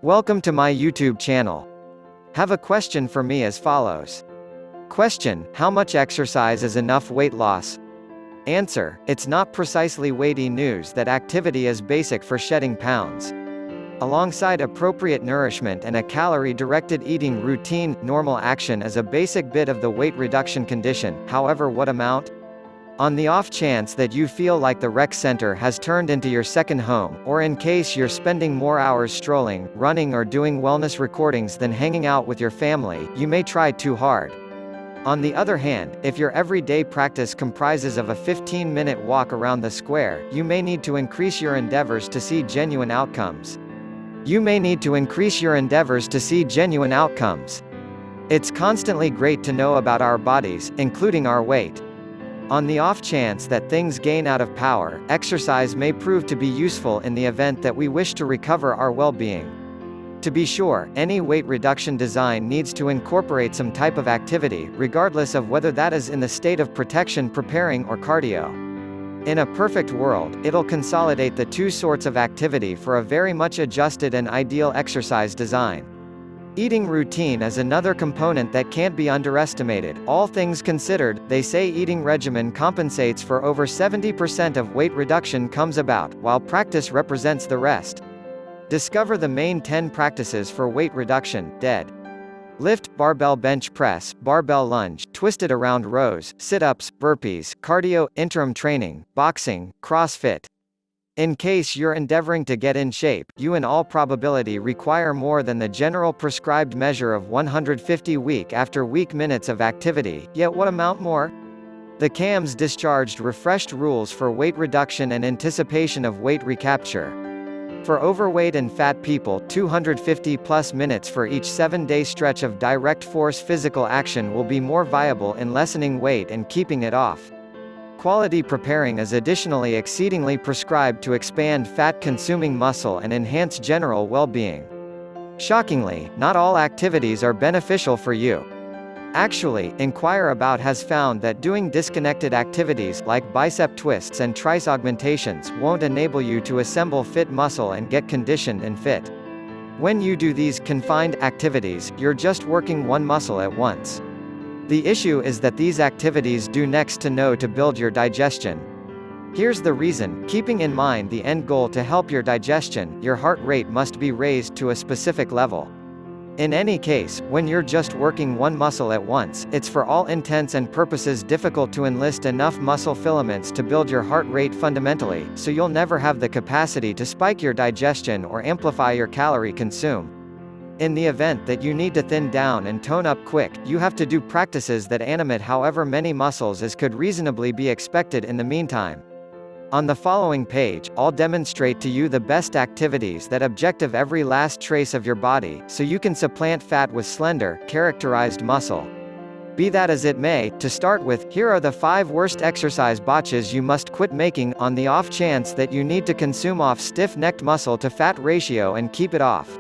Welcome to my YouTube channel. Have a question for me as follows. Question: how much exercise is enough weight loss? Answer: it's not precisely weighty news that activity is basic for shedding pounds. Alongside appropriate nourishment and a calorie-directed eating routine, normal action is a basic bit of the weight reduction condition. However, what amount? On the off chance that you feel like the rec center has turned into your second home, or in case you're spending more hours strolling, running or doing wellness recordings than hanging out with your family, you may try too hard. On the other hand, if your everyday practice comprises of a 15-minute walk around the square, you may need to increase your endeavors to see genuine outcomes. It's constantly great to know about our bodies, including our weight. On the off chance that things gain out of power, exercise may prove to be useful in the event that we wish to recover our well-being. To be sure, any weight reduction design needs to incorporate some type of activity, regardless of whether that is in the state of protection, preparing, or cardio. In a perfect world, it'll consolidate the two sorts of activity for a very much adjusted and ideal exercise design. Eating routine is another component that can't be underestimated. All things considered, they say eating regimen compensates for over 70% of weight reduction comes about, while practice represents the rest. Discover the main 10 practices for weight reduction: dead lift, barbell bench press, barbell lunge, twisted around rows, sit-ups, burpees, cardio, interim training, boxing, CrossFit. In case you're endeavoring to get in shape, you in all probability require more than the general prescribed measure of 150 week-after-week minutes of activity, yet what amount more? The CAMS discharged refreshed rules for weight reduction and anticipation of weight recapture. For overweight and fat people, 250+ minutes for each 7-day stretch of direct force physical action will be more viable in lessening weight and keeping it off. Quality preparing is additionally exceedingly prescribed to expand fat-consuming muscle and enhance general well-being. Shockingly, not all activities are beneficial for you. Actually, Inquire About has found that doing disconnected activities, like bicep twists and triceps augmentations, won't enable you to assemble fit muscle and get conditioned and fit. When you do these confined activities, you're just working one muscle at once. The issue is that these activities do next to no to build your digestion. Here's the reason: keeping in mind the end goal to help your digestion, your heart rate must be raised to a specific level. In any case, when you're just working one muscle at once, it's for all intents and purposes difficult to enlist enough muscle filaments to build your heart rate fundamentally, so you'll never have the capacity to spike your digestion or amplify your calorie consume. In the event that you need to thin down and tone up quick, you have to do practices that animate however many muscles as could reasonably be expected in the meantime. On the following page, I'll demonstrate to you the best activities that objective every last trace of your body, so you can supplant fat with slender, characterized muscle. Be that as it may, to start with, here are the 5 worst exercise botches you must quit making, on the off chance that you need to consume off stiff-necked muscle to fat ratio and keep it off.